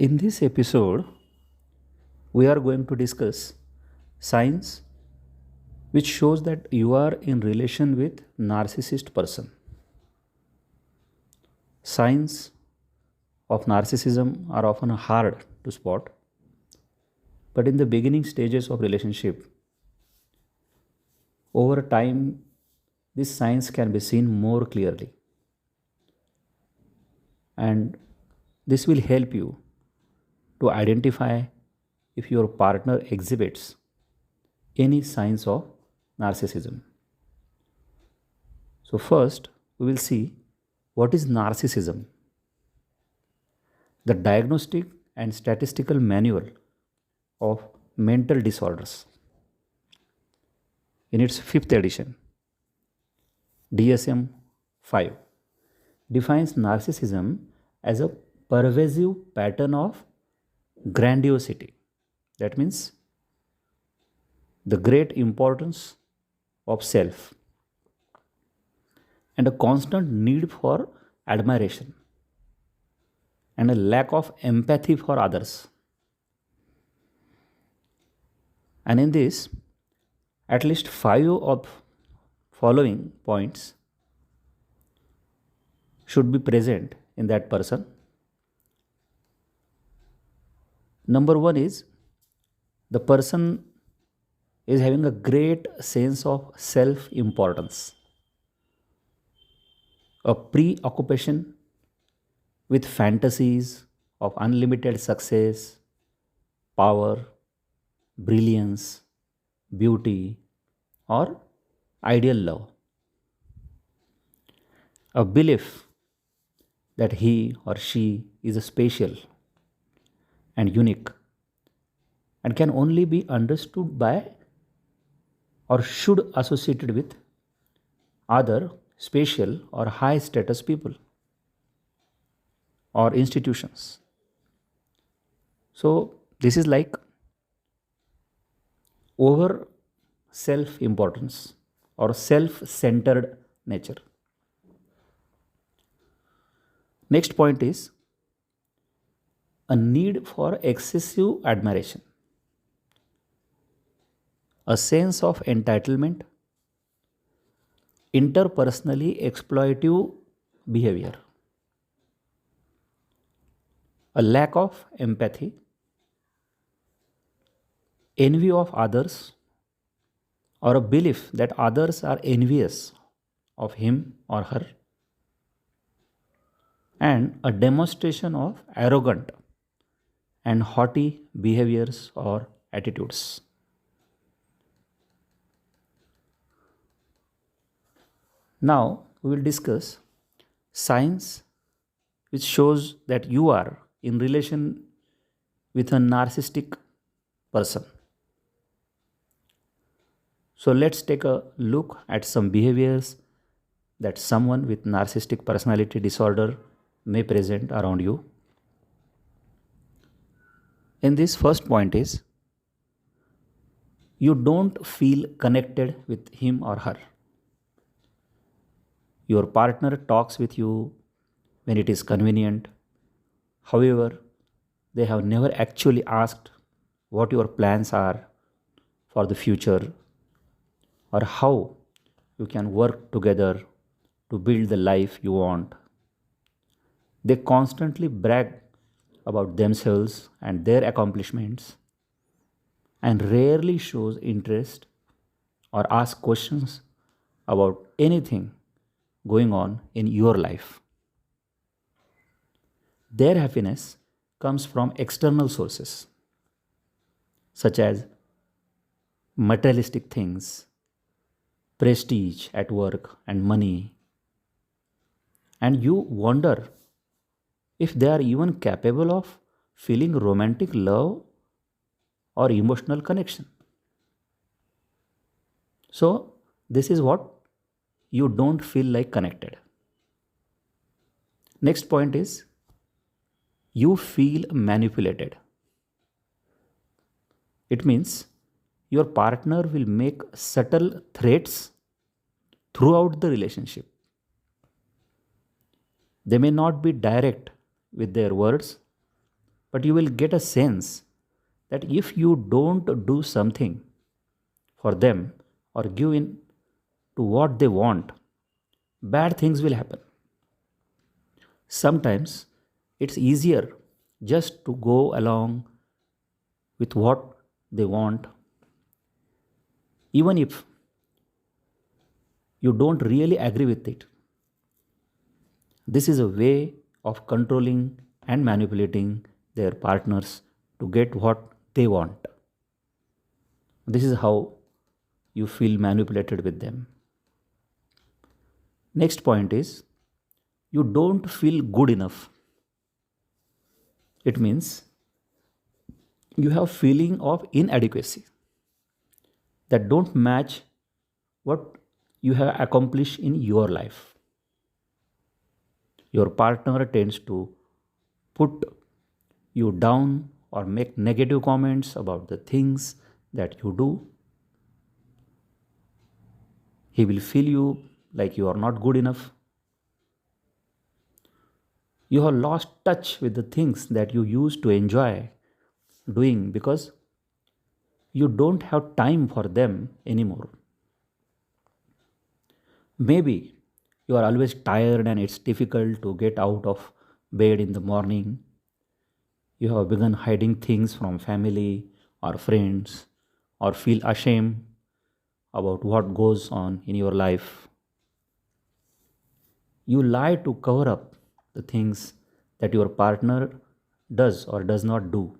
In this episode, we are going to discuss signs which shows that you are in relation with narcissist person. Signs of narcissism are often hard to spot, but in the beginning stages of relationship, over time these signs can be seen more clearly, and this will help you to identify if your partner exhibits any signs of narcissism. So, first, we will see what is narcissism, the diagnostic and statistical manual of mental disorders. In its fifth edition, DSM 5 defines narcissism as a pervasive pattern of grandiosity. That means the great importance of self and a constant need for admiration and a lack of empathy for others. And in this, at least five of following points should be present in that person. Number one is the person is having a great sense of self importance, a preoccupation with fantasies of unlimited success, power, brilliance, beauty, or ideal love, a belief that he or she is special and unique and can only be understood by or should associated with other special or high status people or institutions. So this is like over self importance or self centered nature. Next point is a need for excessive admiration, a sense of entitlement, interpersonally exploitative behavior, a lack of empathy, envy of others, or a belief that others are envious of him or her, and a demonstration of arrogant and haughty behaviors or attitudes. Now we will discuss signs which shows that you are in relation with a narcissistic person. So let's take a look at some behaviors that someone with narcissistic personality disorder may present around you. In this first point is you don't feel connected with him or her. Your partner talks with you when it is convenient. However, they have never actually asked what your plans are for the future or how you can work together to build the life you want. They constantly brag about themselves and their accomplishments and rarely shows interest or ask questions about anything going on in your life. Their happiness comes from external sources such as materialistic things, prestige at work, and money. And you wonder if they are even capable of feeling romantic love or emotional connection. So, this is what you don't feel like connected. Next point is you feel manipulated. It means your partner will make subtle threats throughout the relationship. They may not be direct with their words, but you will get a sense that if you don't do something for them or give in to what they want, bad things will happen. Sometimes it's easier just to go along with what they want, even if you don't really agree with it. This is a way of controlling and manipulating their partners to get what they want. This is how you feel manipulated with them. Next point is you don't feel good enough. It means you have feeling of inadequacy that don't match what you have accomplished in your life. Your partner tends to put you down or make negative comments about the things that you do. He will feel you like you are not good enough. You have lost touch with the things that you used to enjoy doing because you don't have time for them anymore. Maybe you are always tired and it's difficult to get out of bed in the morning. You have begun hiding things from family or friends or feel ashamed about what goes on in your life. You lie to cover up the things that your partner does or does not do.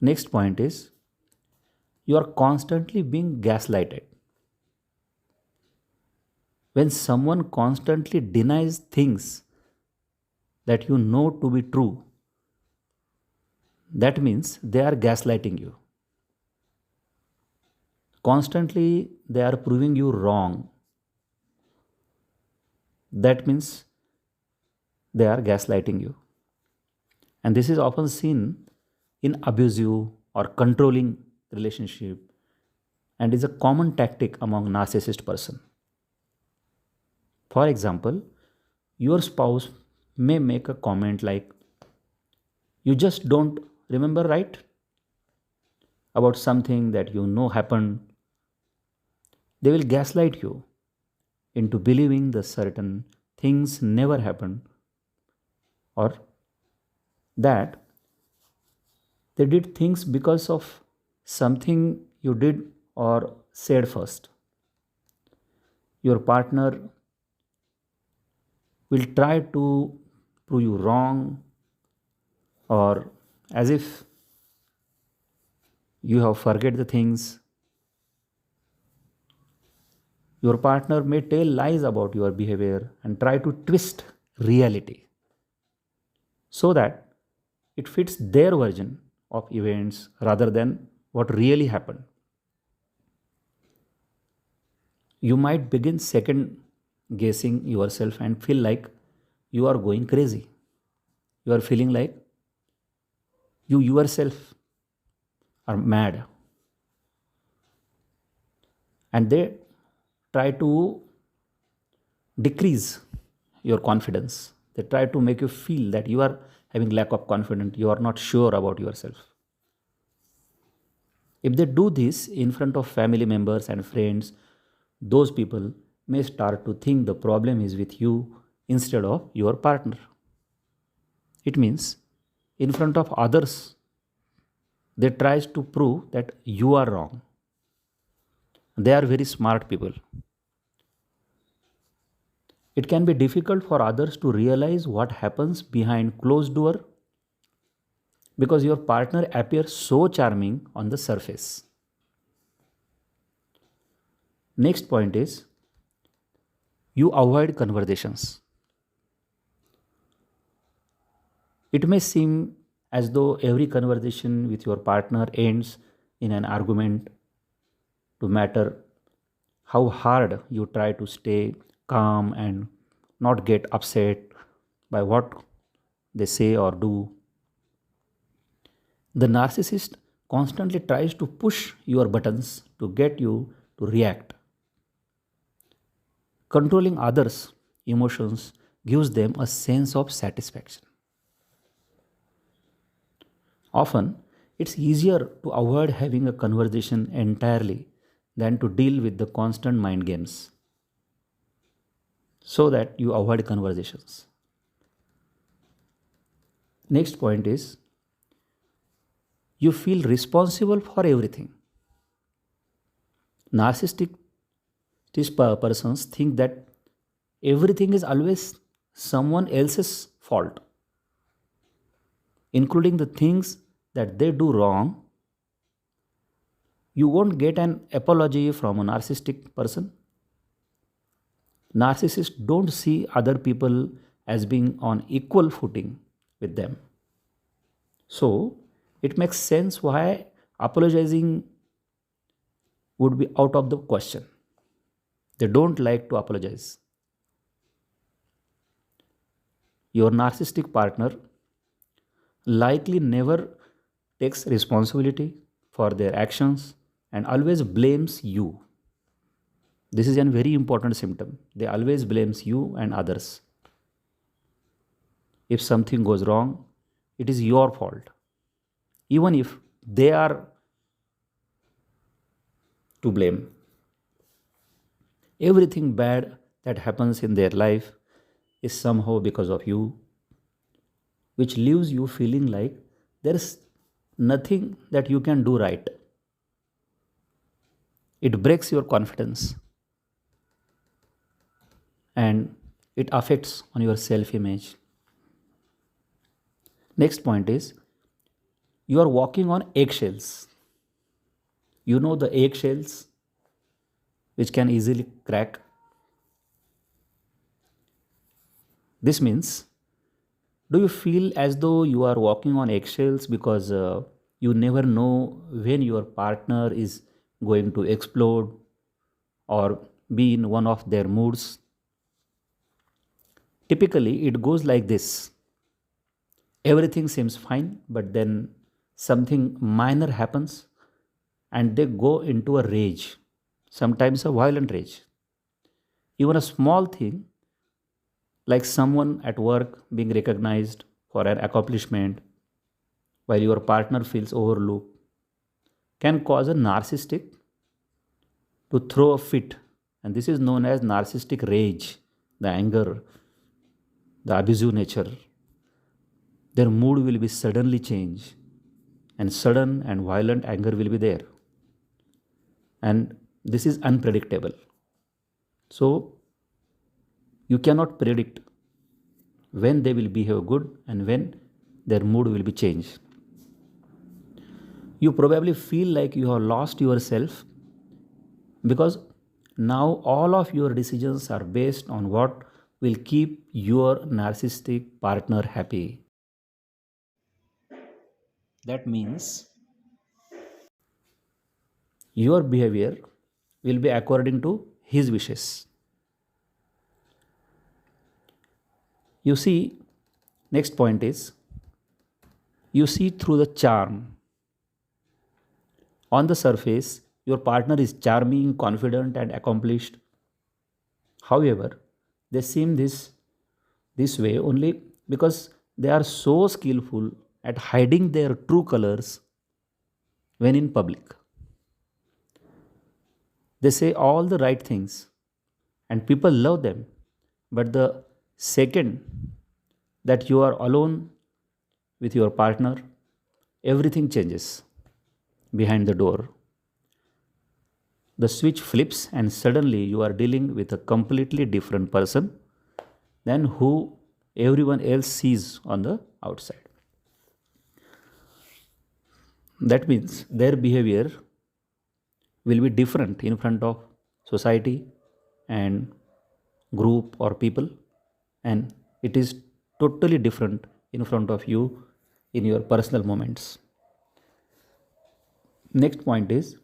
Next point is you are constantly being gaslighted. When someone constantly denies things that you know to be true, that means they are gaslighting you. Constantly they are proving you wrong. That means they are gaslighting you. And this is often seen in abusive or controlling relationship and is a common tactic among narcissist person. For example, your spouse may make a comment like, you just don't remember, right? About something that you know happened. They will gaslight you into believing the certain things never happened or that they did things because of something you did or said first. Your partner will try to prove you wrong or as if you have forget the things. Your partner may tell lies about your behavior and try to twist reality so that it fits their version of events rather than what really happened. You might begin second guessing yourself and feel like you are going crazy. You are feeling like you yourself are mad and they try to decrease your confidence. They try to make you feel that you are having lack of confidence, you are not sure about yourself. If they do this in front of family members and friends, those people may start to think the problem is with you instead of your partner. It means in front of others, they tries to prove that you are wrong. They are very smart people. It can be difficult for others to realize what happens behind closed door because your partner appears so charming on the surface. Next point is you avoid conversations. It may seem as though every conversation with your partner ends in an argument, no matter how hard you try to stay calm and not get upset by what they say or do. The narcissist constantly tries to push your buttons to get you to react. Controlling others' emotions gives them a sense of satisfaction. Often, it's easier to avoid having a conversation entirely than to deal with the constant mind games so that you avoid conversations. Next point is you feel responsible for everything. Narcissistic persons think that everything is always someone else's fault, including the things that they do wrong. You won't get an apology from a narcissistic person. Narcissists don't see other people as being on equal footing with them. So, it makes sense why apologizing would be out of the question. They don't like to apologize. Your narcissistic partner likely never takes responsibility for their actions and always blames you. This is a very important symptom. They always blames you and others. If something goes wrong, it is your fault. Even if they are to blame. Everything bad that happens in their life is somehow because of you, which leaves you feeling like there is nothing that you can do right. It breaks your confidence and it affects on your self image. Next point is you are walking on eggshells. You know the eggshells which can easily crack. This means, do you feel as though you are walking on eggshells because you never know when your partner is going to explode or be in one of their moods? Typically, it goes like this: everything seems fine, but then something minor happens and they go into a rage, sometimes a violent rage. Even a small thing like someone at work being recognized for an accomplishment while your partner feels overlooked can cause a narcissistic to throw a fit. And this is known as narcissistic rage, the anger, the abusive nature. Their mood will be suddenly change, and sudden and violent anger will be there. And this is unpredictable. So you cannot predict when they will behave good and when their mood will be changed. You probably feel like you have lost yourself because now all of your decisions are based on what will keep your narcissistic partner happy. That means your behavior will be according to his wishes. You see, next point is you see through the charm. On the surface, your partner is charming, confident, and accomplished. However, they seem this way only because they are so skillful at hiding their true colors when in public. They say all the right things and people love them. But the second that you are alone with your partner, everything changes behind the door. The switch flips, and suddenly you are dealing with a completely different person than who everyone else sees on the outside. That means their behavior will be different in front of society and group or people, and it is totally different in front of you in your personal moments. Next point is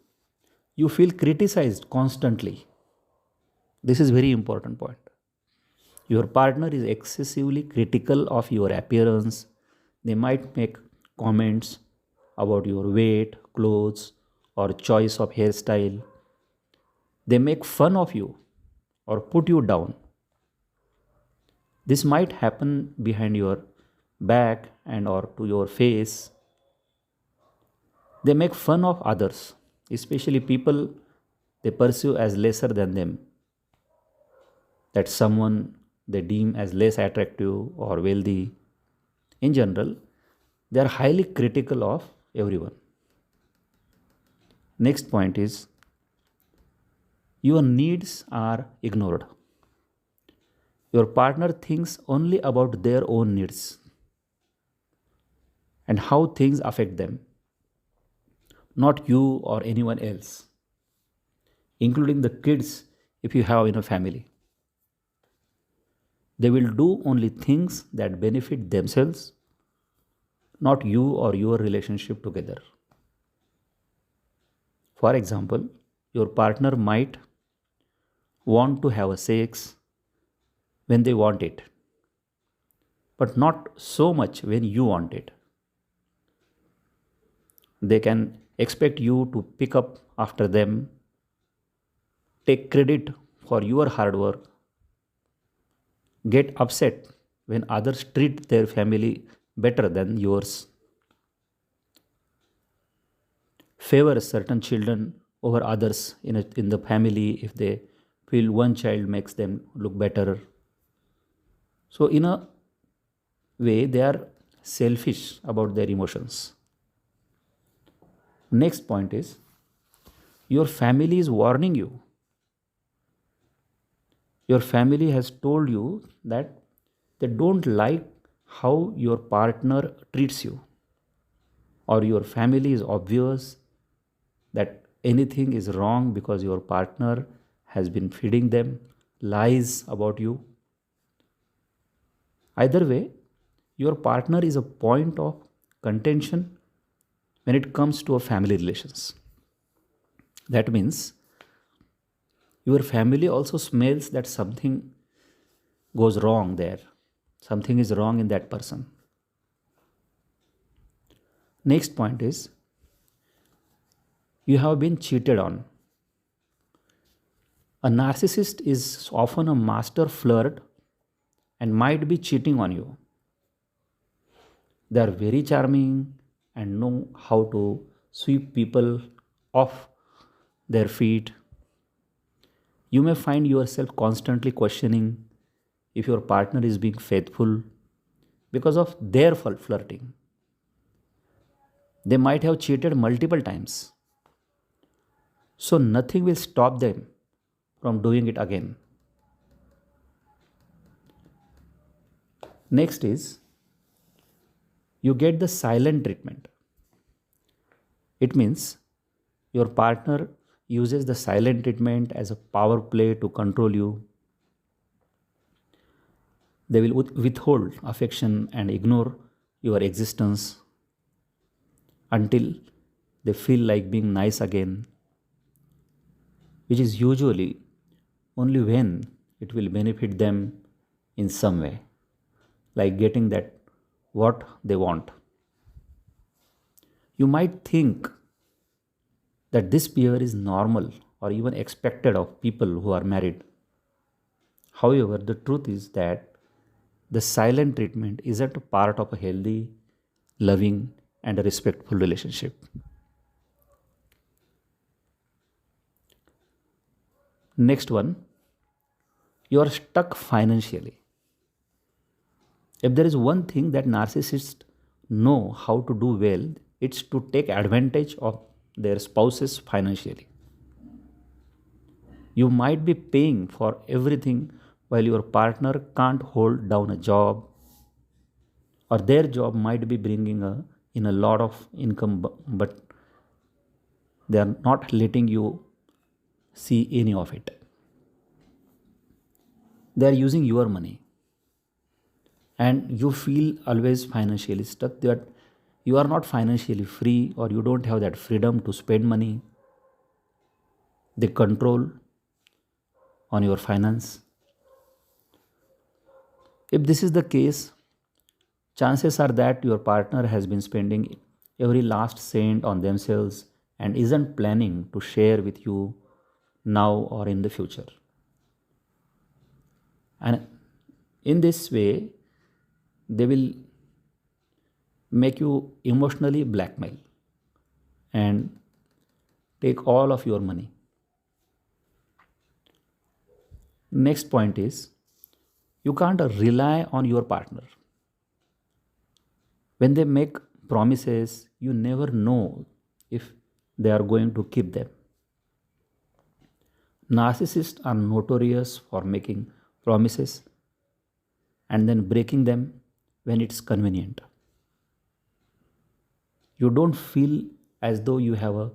you feel criticized constantly. This is very important point. Your partner is excessively critical of your appearance. They might make comments about your weight, clothes, or choice of hairstyle. They make fun of you or put you down. This might happen behind your back and or to your face. They make fun of others, especially people they perceive as lesser than them, that someone they deem as less attractive or wealthy. In general, they are highly critical of everyone. Next point is your needs are ignored. Your partner thinks only about their own needs and how things affect them, not you or anyone else, including the kids if you have in a family. They will do only things that benefit themselves, not you or your relationship together. For example, your partner might want to have a sex when they want it, but not so much when you want it. They can expect you to pick up after them, take credit for your hard work, get upset when others treat their family better than yours, favor certain children over others in the family if they feel one child makes them look better. So, in a way, they are selfish about their emotions. Next point is your family is warning you. Your family has told you that they don't like how your partner treats you, or your family is obvious that anything is wrong because your partner has been feeding them lies about you. Either way, your partner is a point of contention when it comes to a family relations. That means your family also smells that something goes wrong there. Something is wrong in that person. Next point is you have been cheated on. A narcissist is often a master flirt and might be cheating on you. They are very charming and know how to sweep people off their feet. You may find yourself constantly questioning if your partner is being faithful because of their flirting. They might have cheated multiple times, so nothing will stop them from doing it again. Next is you get the silent treatment. It means your partner uses the silent treatment as a power play to control you. They will withhold affection and ignore your existence until they feel like being nice again, which is usually only when it will benefit them in some way, like getting that what they want. You might think that this behavior is normal or even expected of people who are married. However, the truth is that the silent treatment isn't a part of a healthy, loving, and a respectful relationship. Next one, you are stuck financially. If there is one thing that narcissists know how to do well, it's to take advantage of their spouses financially. You might be paying for everything while your partner can't hold down a job, or their job might be bringing in a lot of income, but they are not letting you see any of it. They are using your money, and you feel always financially stuck, that you are not financially free or you don't have that freedom to spend money. They control on your finance. If this is the case, chances are that your partner has been spending every last cent on themselves and isn't planning to share with you now or in the future. And in this way, they will make you emotionally blackmail. and take all of your money. Next point is, you can't rely on your partner. When they make promises, you never know if they are going to keep them. Narcissists are notorious for making promises and then breaking them when it's convenient. You don't feel as though you have a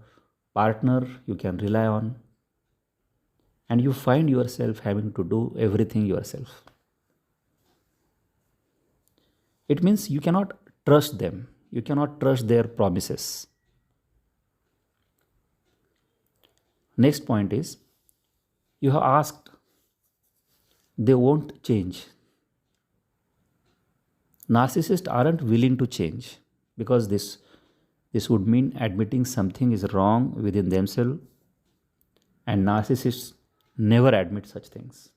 partner you can rely on, and you find yourself having to do everything yourself. It means you cannot trust them, you cannot trust their promises. Next point is, you have asked, they won't change. Narcissists aren't willing to change because this would mean admitting something is wrong within themselves, and narcissists never admit such things.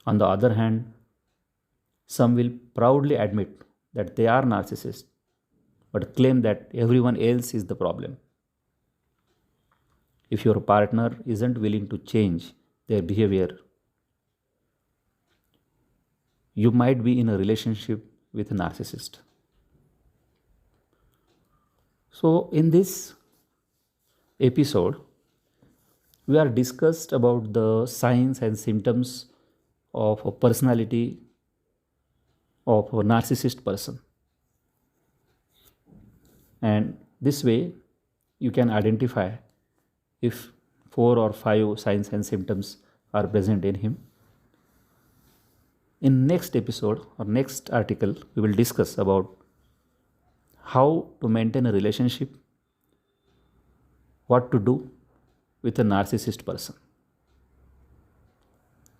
On the other hand, some will proudly admit that they are narcissists but claim that everyone else is the problem. If your partner isn't willing to change their behavior, you might be in a relationship with a narcissist. So, in this episode, we are discussed about the signs and symptoms of a personality of a narcissist person, and this way you can identify if 4 or 5 signs and symptoms are present in him. In next episode or next article, we will discuss about how to maintain a relationship, what to do with a narcissist person.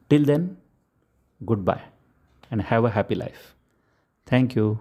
Till then, goodbye and have a happy life. Thank you.